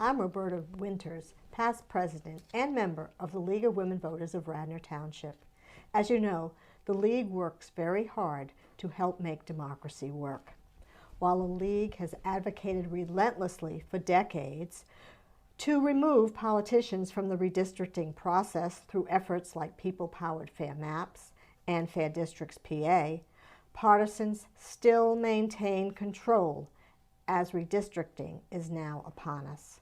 I'm Roberta Winters, past president and member of the League of Women Voters of Radnor Township. As you know, the League works very hard to help make democracy work. While the League has advocated relentlessly for decades to remove politicians from the redistricting process through efforts like People-Powered Fair Maps and Fair Districts PA, partisans still maintain control as redistricting is now upon us.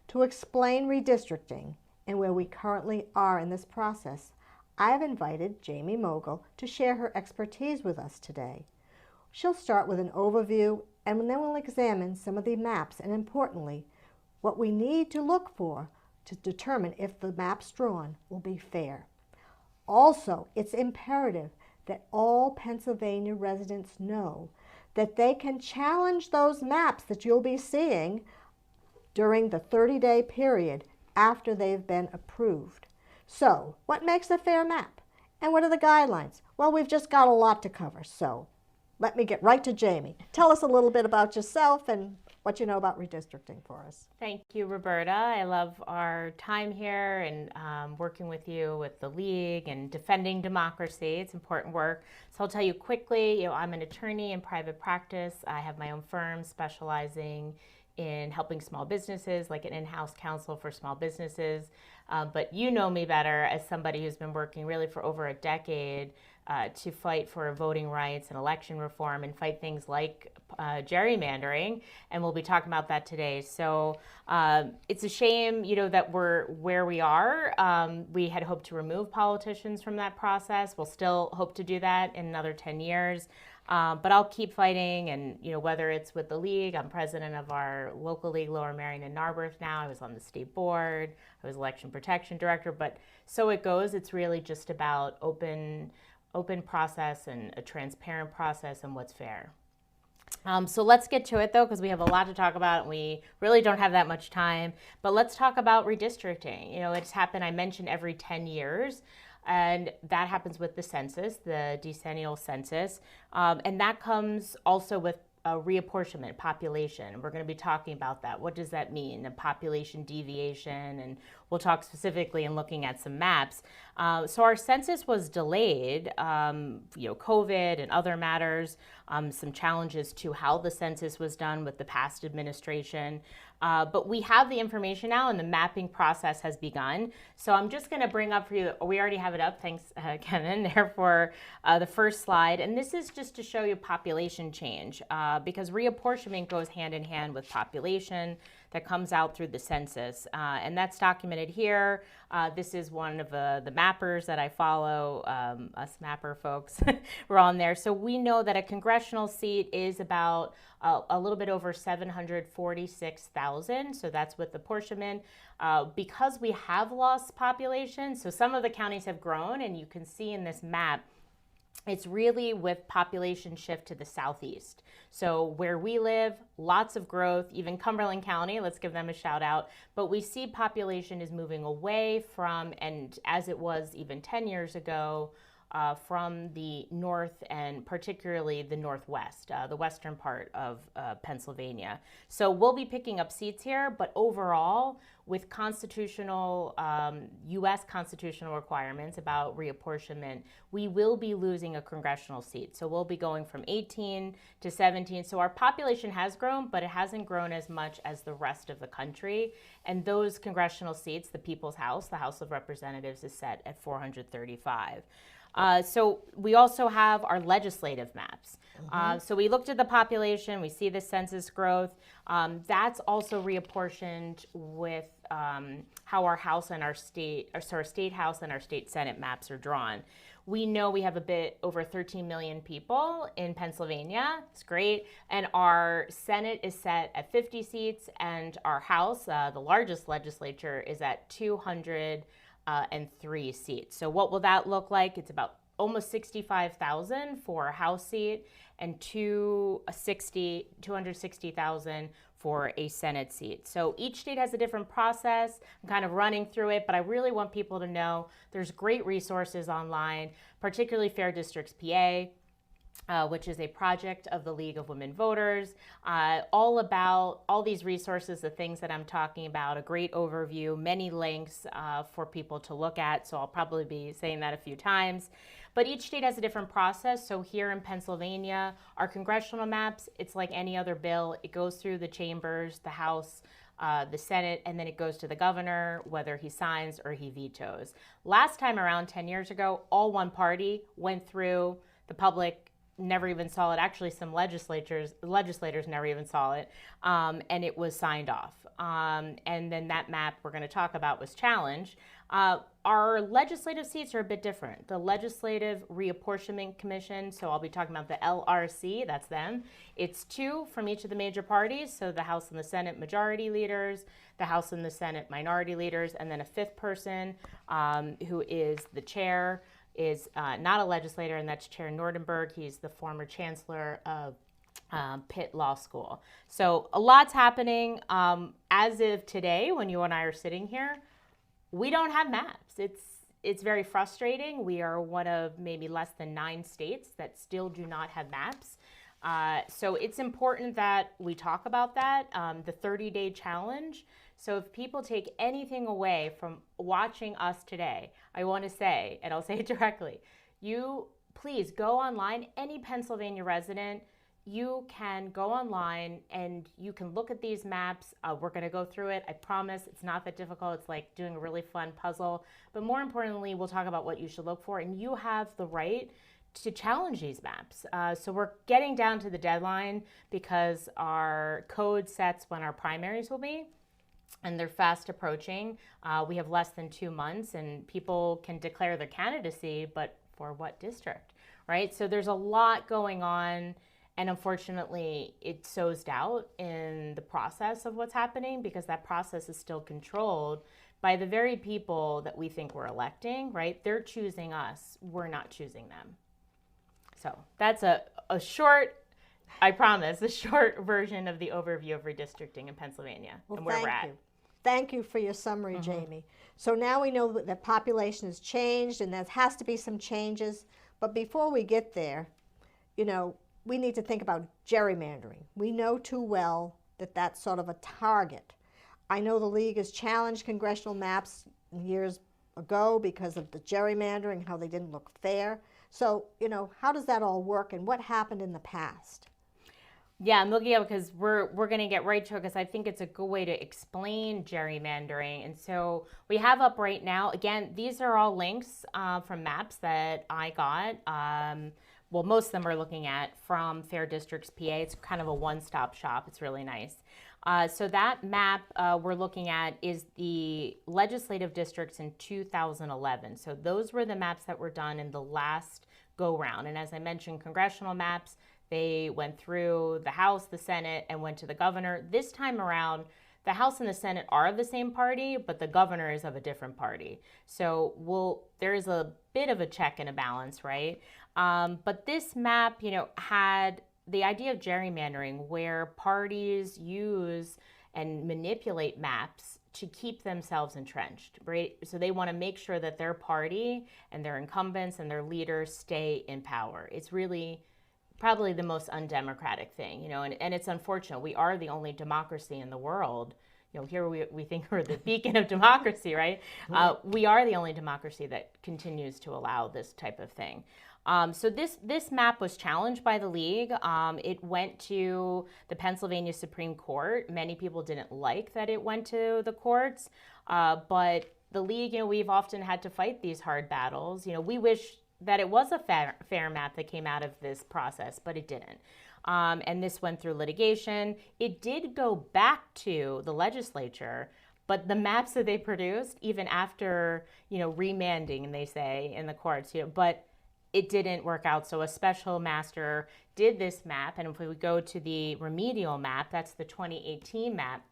To explain redistricting and where we currently are in this process, I have invited Jamie Mogil to share her expertise with us today. She'll start with an overview and then we'll examine some of the maps and, importantly, what we need to look for to determine if the maps drawn will be fair. Also, it's imperative that all Pennsylvania residents know that they can challenge those maps that you'll be seeing during the 30-day period after they've been approved. So, what makes a fair map? And what are the guidelines? Well, we've just got a lot to cover, so let me get right to Jamie. Tell us a little bit about yourself and what you know about redistricting for us. Thank you, Roberta. I love our time here and working with you with the League and defending democracy. It's important work. So I'll tell you quickly, I'm an attorney in private practice. I have my own firm specializing in helping small businesses, like an in-house counsel for small businesses. But you know me better as somebody who's been working really for over a decade to fight for voting rights and election reform and fight things like gerrymandering, and we'll be talking about that today. So it's a shame, that we're where we are. We had hoped to remove politicians from that process. We'll still hope to do that in another 10 years. But I'll keep fighting, and whether it's with the League, I'm president of our local league, Lower Merion and Narberth now. I was on the state board. I was election protection director. But so it goes. It's really just about open process and a transparent process and what's fair. So let's get to it, though, because we have a lot to talk about and we really don't have that much time. But let's talk about redistricting. It's happened, I mentioned, every 10 years. And that happens with the census, the decennial census. And that comes also with a reapportionment, population. We're going to be talking about that. What does that mean? A population deviation, and we'll talk specifically in looking at some maps. So our census was delayed, COVID and other matters, some challenges to how the census was done with the past administration. But we have the information now and the mapping process has begun. So I'm just going to bring up for you, we already have it up, thanks Kevin, there for the first slide. And this is just to show you population change because reapportionment goes hand in hand with population that comes out through the census. And that's documented here. This is one of the mappers that I follow, us mapper folks, we're on there. So we know that a congressional seat is about a little bit over 746,000. So that's with apportionment. Because we have lost population, so some of the counties have grown, and you can see in this map, it's really with population shift to the southeast. So where we live, lots of growth, even Cumberland County, let's give them a shout out. But we see population is moving away from, and as it was even 10 years ago, from the north and particularly the northwest, the western part of Pennsylvania. So we'll be picking up seats here, but overall, with constitutional, U.S. constitutional requirements about reapportionment, we will be losing a congressional seat. So we'll be going from 18 to 17. So our population has grown, but it hasn't grown as much as the rest of the country. And those congressional seats, the People's House, the House of Representatives, is set at 435. So we also have our legislative maps. So we looked at the population, we see the census growth. That's also reapportioned with how our House and our state House and our state Senate maps are drawn. We know we have a bit over 13 million people in Pennsylvania. It's great. And our Senate is set at 50 seats, and our House, the largest legislature, is at 203 seats. So what will that look like? It's about almost 65,000 for a House seat and 260,000 for a Senate seat. So each state has a different process. I'm kind of running through it, but I really want people to know there's great resources online, particularly Fair Districts PA. which is a project of the League of Women Voters, all about all these resources, the things that I'm talking about, a great overview, many links for people to look at. So I'll probably be saying that a few times. But each state has a different process. So here in Pennsylvania, our congressional maps, it's like any other bill. It goes through the chambers, the House, the Senate, and then it goes to the governor, whether he signs or he vetoes. Last time around, 10 years ago, all one party went through. The public never even saw it. Actually, some legislators never even saw it, and it was signed off. And then that map we're going to talk about was challenged. Our legislative seats are a bit different. The Legislative Reapportionment Commission, so I'll be talking about the LRC, that's them. It's 2 from each of the major parties, so the House and the Senate majority leaders, the House and the Senate minority leaders, and then a 5th person who is the chair, is not a legislator, and that's Chair Nordenberg. He's the former chancellor of Pitt Law School. So a lot's happening. As of today, when you and I are sitting here, we don't have maps. It's very frustrating. We are one of maybe less than 9 states that still do not have maps. So it's important that we talk about that, the 30-day challenge. So if people take anything away from watching us today, I want to say, and I'll say it directly, you please go online. Any Pennsylvania resident, you can go online and you can look at these maps. We're going to go through it. I promise it's not that difficult. It's like doing a really fun puzzle. But more importantly, we'll talk about what you should look for. And you have the right to challenge these maps. So we're getting down to the deadline because our code sets when our primaries will be, and they're fast approaching. We have less than 2 months, and people can declare their candidacy, but for what district, right? So there's a lot going on, and unfortunately, it sows doubt in the process of what's happening because that process is still controlled by the very people that we think we're electing, right? They're choosing us. We're not choosing them. So that's a short, I promise, a short version of the overview of redistricting in Pennsylvania and where we're at. Thank you for your summary, Jamie. So now we know that the population has changed and there has to be some changes. But before we get there, you know, we need to think about gerrymandering. We know too well that that's sort of a target. I know the League has challenged congressional maps years ago because of the gerrymandering, how they didn't look fair. So, you know, how does that all work and what happened in the past? Yeah, I'm looking at it because we're going to get right to it because I think it's a good way to explain gerrymandering. And so we have up right now, again, these are all links from maps that I got. Well, most of them are looking at from Fair Districts PA. It's kind of a one-stop shop. It's really nice. So that map we're looking at is the legislative districts in 2011. So those were the maps that were done in the last go-round. And as I mentioned, congressional maps, they went through the House, the Senate, and went to the governor. This time around, the House and the Senate are of the same party, but the governor is of a different party. So there's a bit of a check and a balance, right? But this map, you know, had the idea of gerrymandering where parties use and manipulate maps to keep themselves entrenched, right? So they want to make sure that their party and their incumbents and their leaders stay in power. It's really probably the most undemocratic thing, you know, and it's unfortunate. We are the only democracy in the world. You know, here we think we're the beacon of democracy, right? We are the only democracy that continues to allow this type of thing. So this map was challenged by the League. It went to the Pennsylvania Supreme Court. Many people didn't like that it went to the courts, but the League, you know, we've often had to fight these hard battles. You know, we wish that it was a fair map that came out of this process, but it didn't. And this went through litigation. It did go back to the legislature, but the maps that they produced, even after, you know, remanding, and they say in the courts, you know, but it didn't work out. So a special master did this map. And if we would go to the remedial map, that's the 2018 map,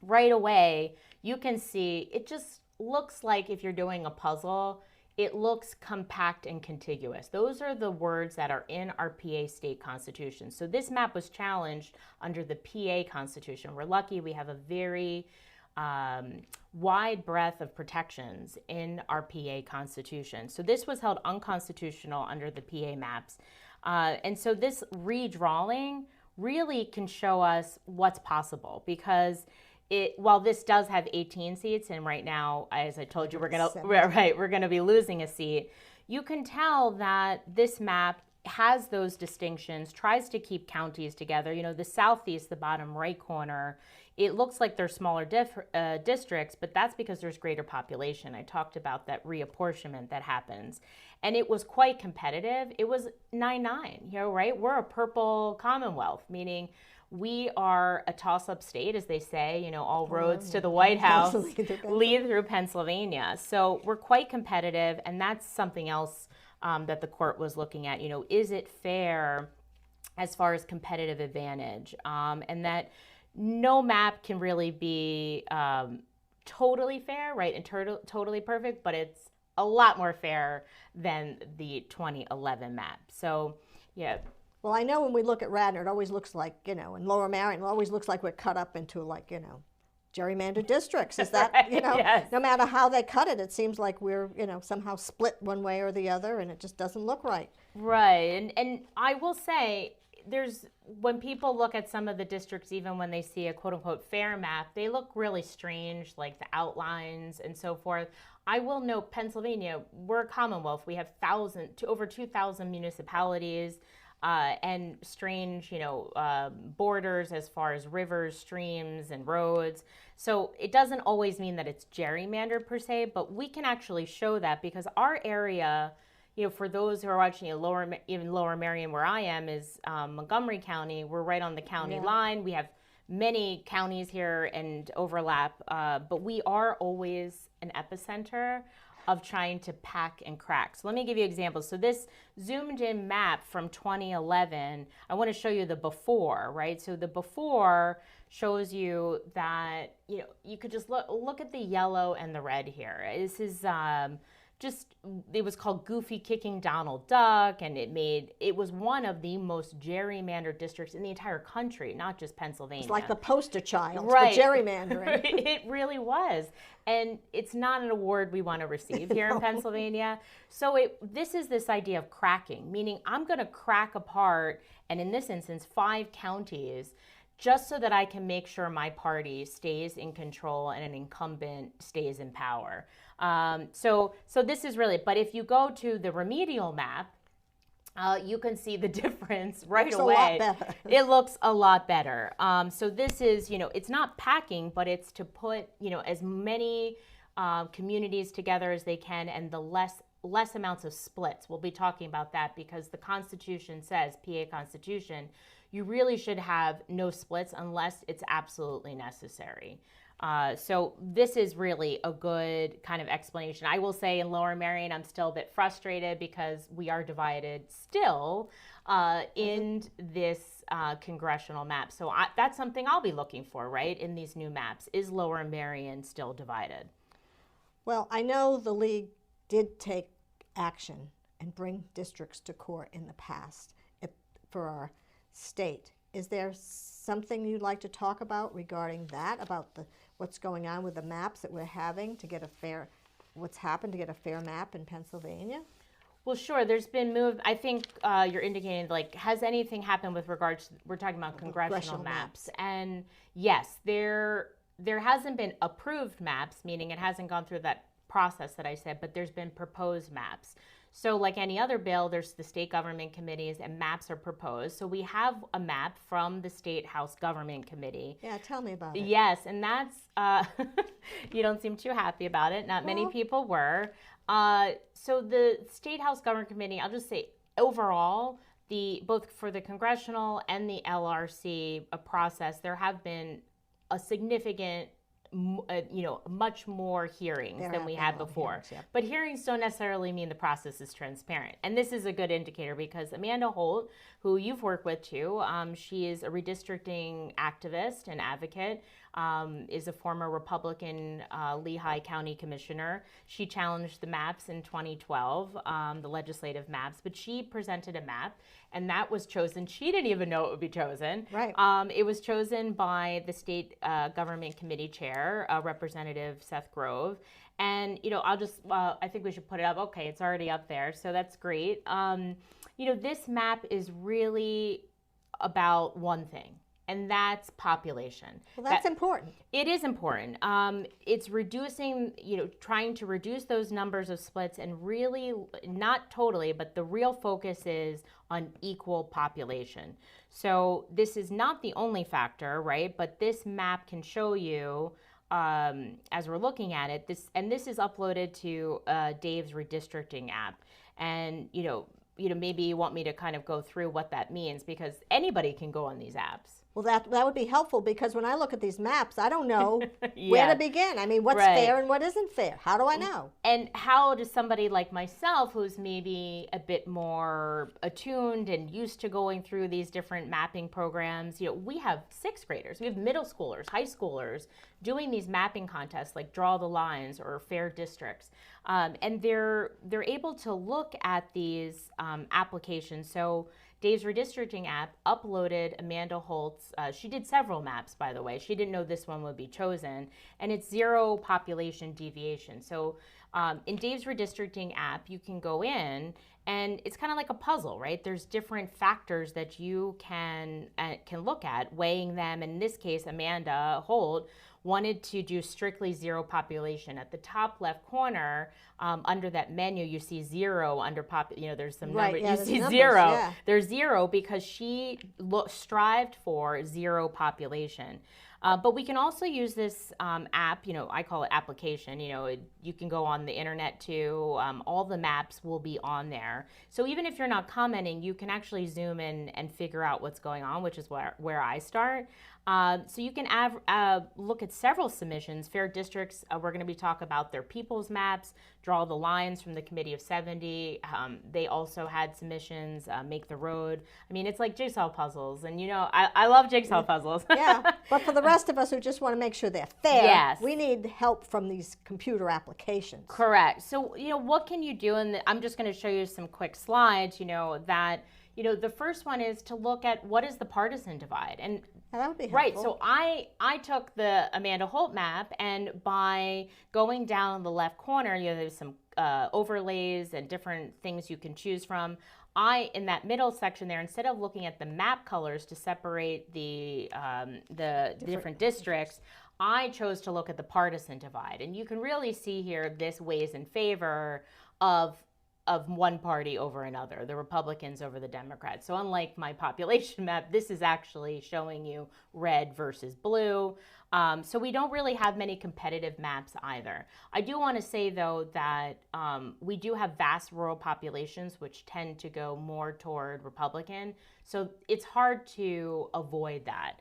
right away, you can see it just looks like if you're doing a puzzle, it looks compact and contiguous. Those are the words that are in our PA state constitution. So this map was challenged under the PA constitution. We're lucky we have a very wide breadth of protections in our PA constitution. So this was held unconstitutional under the PA maps. And so this redrawing really can show us what's possible, because while this does have 18 seats, and right now, as I told you, we're gonna be losing a seat, you can tell that this map has those distinctions, tries to keep counties together. You know, the southeast, the bottom right corner, it looks like they're smaller districts, but that's because there's greater population. I talked about that reapportionment that happens. And it was quite competitive. It was 9-9, you know, right? We're a purple Commonwealth, meaning we are a toss-up state, as they say, you know, all roads to the White House lead through Pennsylvania. So we're quite competitive, and that's something else that the court was looking at. You know, is it fair as far as competitive advantage? And that no map can really be totally fair, right, and totally perfect, but it's a lot more fair than the 2011 map. So, yeah. Well, I know when we look at Radnor, it always looks like, you know, in Lower Marion, it always looks like we're cut up into, like, you know, gerrymandered districts. Is that, right, you know, yes. No matter how they cut it, it seems like we're, you know, somehow split one way or the other, and it just doesn't look right. Right. And I will say, when people look at some of the districts, even when they see a quote unquote fair map, they look really strange, like the outlines and so forth. I will note Pennsylvania, we're a Commonwealth. We have over 2,000 municipalities and strange, you know, borders as far as rivers, streams, and roads. So it doesn't always mean that it's gerrymandered per se, but we can actually show that, because our area, you know, for those who are watching, even Lower Marion, where I am, is Montgomery County. We're right on the county line. We have many counties here and overlap, but we are always an epicenter of trying to pack and crack. So let me give you examples. So this zoomed in map from 2011, I want to show you the before, right? So the before shows you that, you know, you could just look at the yellow and the red here. This is it was called Goofy Kicking Donald Duck, and it was one of the most gerrymandered districts in the entire country, not just Pennsylvania. It's like the poster child right. for gerrymandering. It really was. And it's not an award we want to receive here in Pennsylvania. So this is this idea of cracking, meaning I'm going to crack apart, and in this instance, 5 counties, just so that I can make sure my party stays in control and an incumbent stays in power. So this is really, but if you go to the remedial map, you can see the difference right away. It looks a lot better. It looks a lot better. So this is, you know, it's not packing, but it's to put, you know, as many communities together as they can, and the less amounts of splits. We'll be talking about that, because the Constitution says, PA Constitution, you really should have no splits unless it's absolutely necessary. So this is really a good kind of explanation. I will say in Lower Marion, I'm still a bit frustrated because we are divided still in this congressional map. So that's something I'll be looking for, right, in these new maps. Is Lower Marion still divided? Well, I know the League did take action and bring districts to court in the past for our state. Is there something you'd like to talk about regarding that, about what's going on with the maps that we're having to get what's happened to get a fair map in Pennsylvania? Well, sure. There's been I think you're indicating, like, has anything happened with regards to, we're talking about congressional maps. And yes, there hasn't been approved maps, meaning it hasn't gone through that process that I said, but there's been proposed maps. So like any other bill, there's the state government committees and maps are proposed. So we have a map from the State House Government Committee. Yeah, tell me about it. Yes, and that's, you don't seem too happy about it. Not many people were. So the State House Government Committee, I'll just say overall, both for the congressional and the LRC process, there have been a significant, much more hearings than we had before. Hearings, yeah. But hearings don't necessarily mean the process is transparent. And this is a good indicator, because Amanda Holt, who you've worked with too, she is a redistricting activist and advocate, is a former Republican Lehigh County Commissioner. She challenged the maps in 2012, the legislative maps, but she presented a map, and that was chosen. She didn't even know it would be chosen. Right. It was chosen by the State Government Committee Chair, Representative Seth Grove, And, I think we should put it up. Okay, it's already up there. So that's great. This map is really about one thing, and that's population. Well, that's important. It is important. It's reducing, trying to reduce those numbers of splits, and really, not totally, but the real focus is on equal population. So this is not the only factor, right? But this map can show you, as we're looking at it, this is uploaded to Dave's Redistricting app. And, maybe you want me to kind of go through what that means, because anybody can go on these apps. Well, that would be helpful, because when I look at these maps, I don't know where to begin. I mean, what's fair and what isn't fair? How do I know? And how does somebody like myself, who's maybe a bit more attuned and used to going through these different mapping programs, we have sixth graders, we have middle schoolers, high schoolers doing these mapping contests like Draw the Lines or Fair Districts. And they're able to look at these applications. So Dave's Redistricting app uploaded Amanda Holt's, she did several maps, by the way. She didn't know this one would be chosen, and it's zero population deviation. So in Dave's Redistricting app, you can go in, and it's kind of like a puzzle, right? There's different factors that you can look at, weighing them. In this case, Amanda Holt wanted to do strictly zero population. At the top left corner, under that menu, you see zero under there's some numbers. You see numbers, zero. Yeah. There's zero because she strived for zero population. But we can also use this app, I call it application. You can go on the internet too. All the maps will be on there. So even if you're not commenting, you can actually zoom in and figure out what's going on, which is where I start. So you can look at several submissions. Fair Districts, we're going to be talking about their people's maps, Draw the Lines from the Committee of 70. They also had submissions, Make the Road. I mean, it's like jigsaw puzzles. And, I love jigsaw puzzles. Yeah, but for the rest of us who just want to make sure they're fair, yes, we need help from these computer applications. Correct. So, what can you do? And I'm just going to show you some quick slides, that... the first one is to look at what is the partisan divide. And that would be helpful. Right, so I took the Amanda Holt map, and by going down the left corner, there's some overlays and different things you can choose from. In that middle section there, instead of looking at the map colors to separate the different districts, I chose to look at the partisan divide. And you can really see here, this weighs in favor of one party over another, the Republicans over the Democrats. So unlike my population map, this is actually showing you red versus blue. So we don't really have many competitive maps either. I do want to say, though, that we do have vast rural populations, which tend to go more toward Republican. So it's hard to avoid that.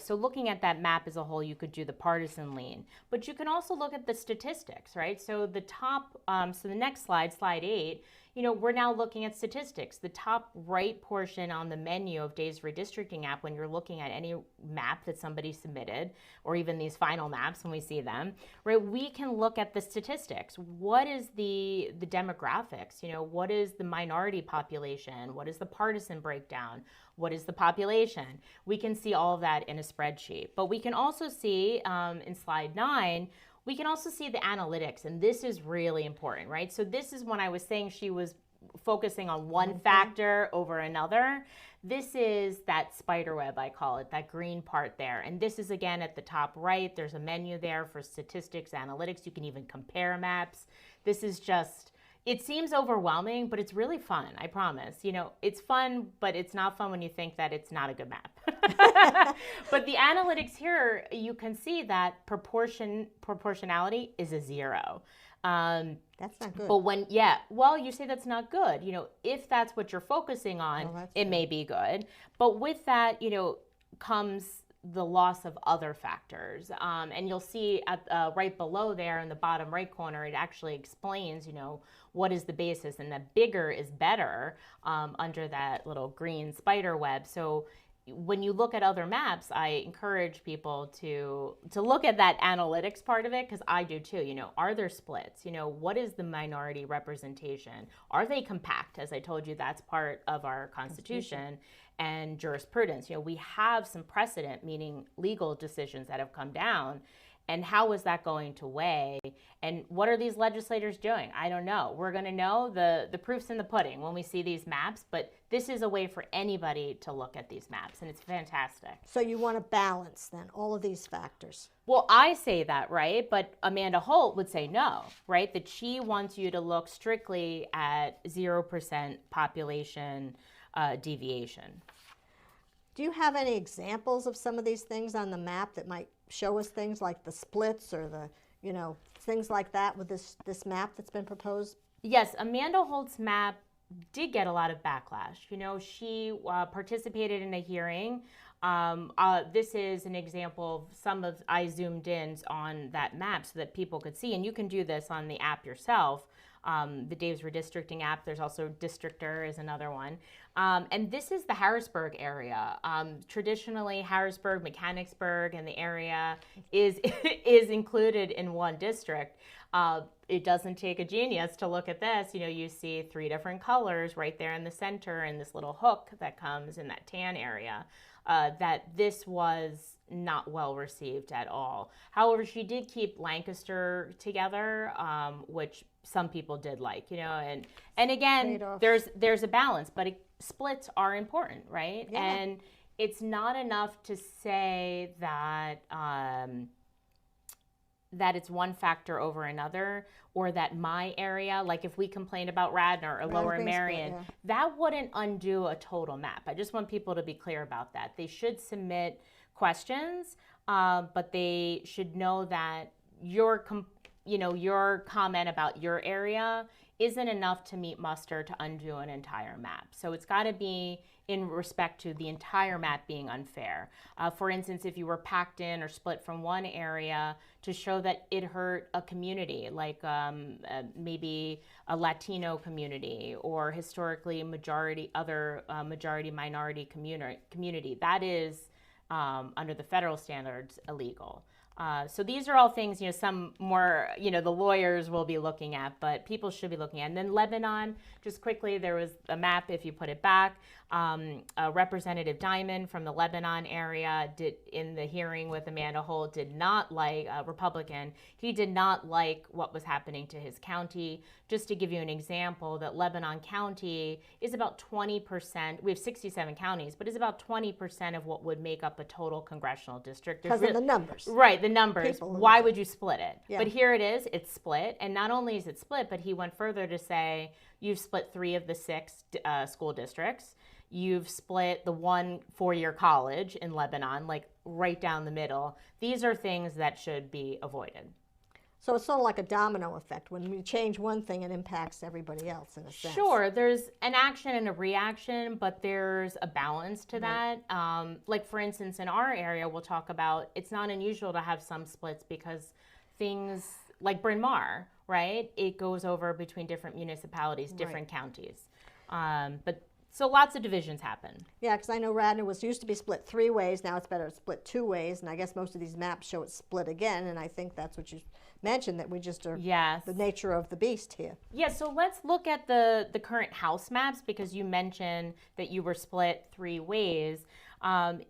So looking at that map as a whole, you could do the partisan lean. But you can also look at the statistics, right? So the top, so the next slide, slide 8, we're now looking at statistics. The top right portion on the menu of Dave's Redistricting app, when you're looking at any map that somebody submitted, or even these final maps when we see them, right, we can look at the statistics. What is the demographics? What is the minority population? What is the partisan breakdown? What is the population? We can see all of that in a spreadsheet. But we can also see, in slide 9, we can also see the analytics, and this is really important, right? So this is when I was saying she was focusing on one factor over another. This is that spider web, I call it, that green part there. And this is, again, at the top right. There's a menu there for statistics, analytics. You can even compare maps. This is just... It seems overwhelming, but it's really fun, I promise. It's fun, but it's not fun when you think that it's not a good map. But the analytics here, you can see that proportionality is a 0. That's not good. But you say that's not good. If that's what you're focusing on, it may be good. But with that, comes the loss of other factors. And you'll see at right below there in the bottom right corner, it actually explains, what is the basis, and the bigger is better under that little green spider web. So when you look at other maps, I encourage people to look at that analytics part of it, because I do too. Are there splits? What is the minority representation? Are they compact? As I told you, that's part of our Constitution and jurisprudence. We have some precedent, meaning legal decisions that have come down. And how is that going to weigh? And what are these legislators doing? I don't know. We're going to know. The proof's in the pudding when we see these maps, but this is a way for anybody to look at these maps, and it's fantastic. So you want to balance then all of these factors. Well, I say that, right? But Amanda Holt would say no, right? That she wants you to look strictly at 0% population deviation. Do you have any examples of some of these things on the map that might show us things like the splits or the, things like that with this map that's been proposed? Yes, Amanda Holt's map did get a lot of backlash. She participated in a hearing. This is an example of I zoomed in on that map so that people could see, and you can do this on the app yourself. The Dave's Redistricting app. There's also Districtor is another one. And this is the Harrisburg area. Traditionally, Harrisburg, Mechanicsburg, and the area is included in one district. It doesn't take a genius to look at this. You see 3 different colors right there in the center and this little hook that comes in that tan area. That this was not well received at all. However, she did keep Lancaster together, which some people did like, and again, there's a balance, but splits are important, right? Yeah. And it's not enough to say that that it's one factor over another, or that my area, like if we complained about Radnor or Lower Merion, that wouldn't undo a total map. I just want people to be clear about that. They should submit questions, but they should know that your comment about your area isn't enough to meet muster to undo an entire map. So it's got to be in respect to the entire map being unfair. For instance, if you were packed in or split from one area to show that it hurt a community, like maybe a Latino community or historically majority minority community, that is under the federal standards illegal. So these are all things, some more, the lawyers will be looking at, but people should be looking at. And then Lebanon, just quickly, there was a map, if you put it back, Representative Diamond from the Lebanon area in the hearing with Amanda Holt did not like, Republican, he did not like what was happening to his county. Just to give you an example, that Lebanon County is about 20%, we have 67 counties, but is about 20% of what would make up a total congressional district. Because of the numbers. Right, the numbers. Why would you split it? Yeah. But here it is, it's split. And not only is it split, but he went further to say, you've split 3 of the 6 school districts. You've split the 1 4-year college in Lebanon, like right down the middle. These are things that should be avoided. So it's sort of like a domino effect. When we change one thing, it impacts everybody else in a sense. Sure, there's an action and a reaction, but there's a balance to that. Like for instance, in our area, we'll talk about, it's not unusual to have some splits because things like Bryn Mawr, right? It goes over between different municipalities, different counties. So lots of divisions happen. Yeah, because I know Radnor used to be split 3 ways. Now it's better to split 2 ways. And I guess most of these maps show it split again. And I think that's what you mentioned, that we just are the nature of the beast here. Yeah, so let's look at the current House maps, because you mentioned that you were split 3 ways.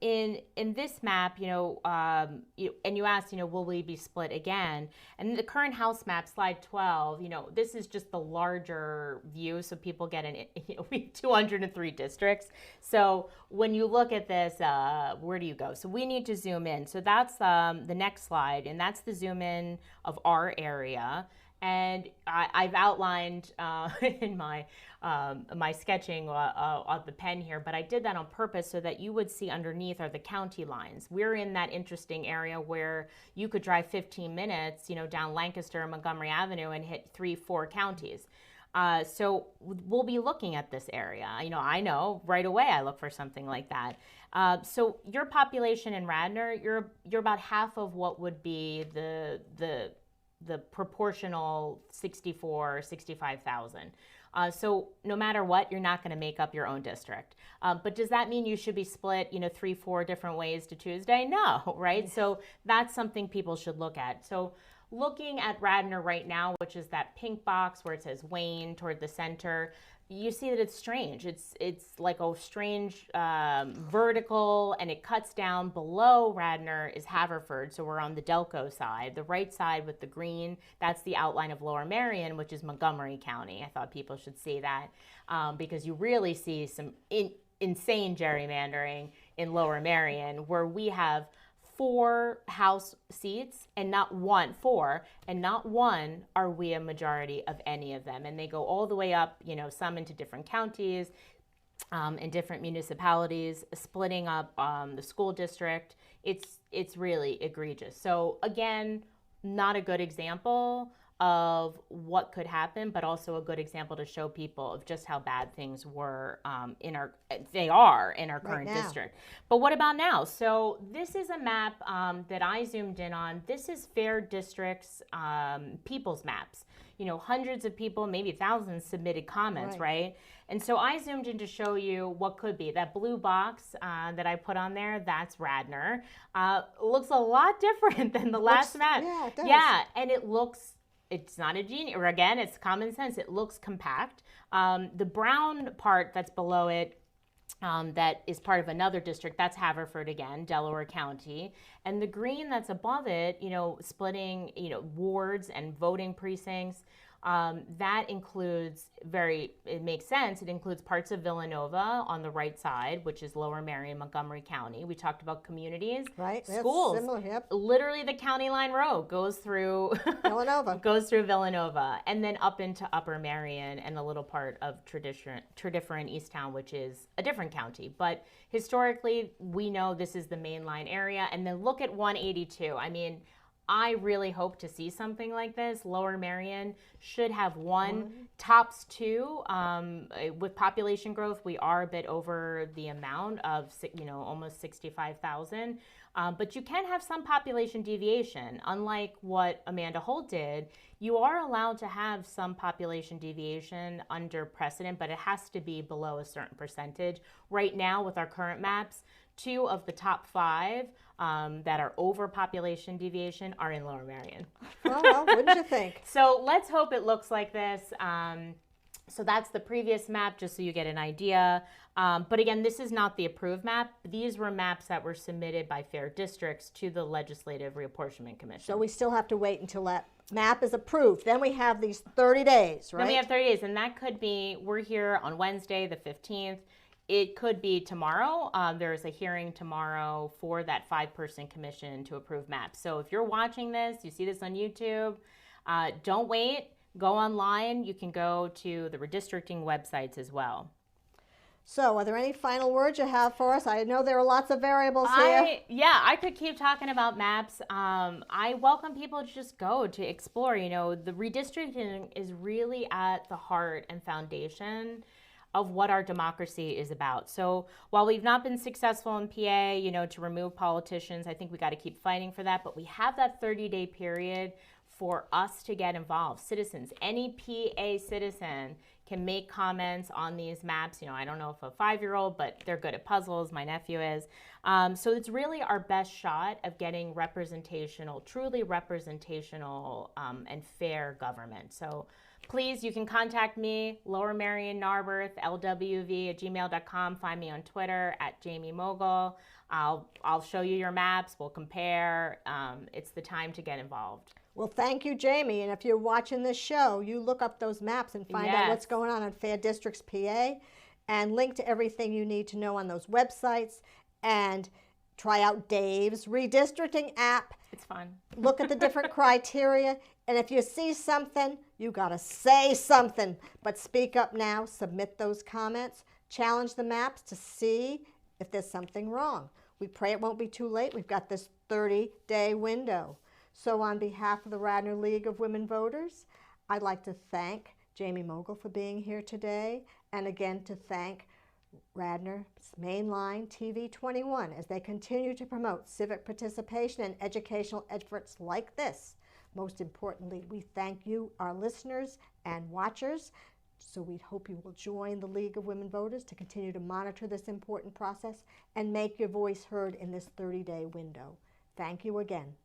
In this map, and you asked, will we be split again? And the current House map, slide 12, this is just the larger view, so people get we have 203 districts. So when you look at this, where do you go? So we need to zoom in. So that's the next slide, and that's the zoom in of our area. And I've outlined in my sketching of the pen here, but I did that on purpose so that you would see underneath are the county lines. We're in that interesting area where you could drive 15 minutes, down Lancaster and Montgomery Avenue and hit 3-4 counties. So we'll be looking at this area. I know right away I look for something like that. So your population in Radnor, you're about half of what would be the proportional 65,000. So no matter what, you're not going to make up your own district. But does that mean you should be split, 3-4 different ways to Tuesday? No, right? So that's something people should look at. So looking at Radnor right now, which is that pink box where it says Wayne toward the center, you see that it's strange. It's like a strange vertical, and it cuts down. Below Radnor is Haverford, so we're on the Delco side. The right side with the green, that's the outline of Lower Merion, which is Montgomery County. I thought people should see that because you really see some insane gerrymandering in Lower Merion, where we have 4 House seats and not one are we a majority of any of them. And they go all the way up, some into different counties and different municipalities, splitting up the school district. It's really egregious. So again, not a good example of what could happen, but also a good example to show people of just how bad things were in our current district. But what about now? So this is a map that I zoomed in on. This is Fair District's people's maps. Hundreds of people, maybe thousands submitted comments, right? And so I zoomed in to show you what could be. That blue box that I put on there, that's Radnor. Looks a lot different than the last map. Yeah, it does. Yeah, and it's not a genius, or again, it's common sense. It looks compact. The brown part that's below it, that is part of another district, that's Haverford again, Delaware County. And the green that's above it, splitting, wards and voting precincts, that includes it makes sense. It includes parts of Villanova on the right side, which is Lower Merion, Montgomery County. We talked about communities. Right. Schools. That's similar, yep. Literally the county line road goes through Villanova, and then up into Upper Merion and a little part of Tredyffrin Easttown, which is a different county. But historically, we know this is the main line area. And then look at 182. I mean, I really hope to see something like this. Lower Merion should have one, tops 2. With population growth, we are a bit over the amount of, almost 65,000. But you can have some population deviation. Unlike what Amanda Holt did, you are allowed to have some population deviation under precedent, but it has to be below a certain percentage. Right now, with our current maps, 2 of the top 5 that are over population deviation are in Lower Merion. Well, wouldn't you think? So let's hope it looks like this. So that's the previous map, just so you get an idea. But again, this is not the approved map. These were maps that were submitted by Fair Districts to the Legislative Reapportionment Commission. So we still have to wait until that map is approved. Then we have these 30 days, right? Then we have 30 days, and that could be, we're here on Wednesday, the 15th. It could be tomorrow. There's a hearing tomorrow for that 5-person commission to approve maps. So if you're watching this, you see this on YouTube, don't wait. Go online. You can go to the redistricting websites as well. So are there any final words you have for us? I know there are lots of variables here. I could keep talking about maps. I welcome people to just go to explore. The redistricting is really at the heart and foundation of what our democracy is about. So while we've not been successful in PA, to remove politicians, I think we got to keep fighting for that. But we have that 30-day period for us to get involved. Citizens, any PA citizen can make comments on these maps. I don't know if a 5-year-old, but they're good at puzzles. My nephew is. So it's really our best shot of getting truly representational and fair government. So please, you can contact me, Lower Merion Narberth, LWV@gmail.com. Find me on Twitter @JamieMogil. I'll show you your maps. We'll compare. It's the time to get involved. Well, thank you, Jamie. And if you're watching this show, you look up those maps and find out what's going on Fair Districts PA, and link to everything you need to know on those websites, and try out Dave's redistricting app. It's fun. Look at the different criteria, and if you see something, you got to say something. But speak up now, submit those comments, challenge the maps to see if there's something wrong. We pray it won't be too late. We've got this 30-day window. So on behalf of the Radnor League of Women Voters, I'd like to thank Jamie Mogil for being here today, and again to thank Radnor's Mainline TV 21 as they continue to promote civic participation and educational efforts like this. Most importantly, we thank you, our listeners and watchers. So we hope you will join the League of Women Voters to continue to monitor this important process and make your voice heard in this 30-day window. Thank you again.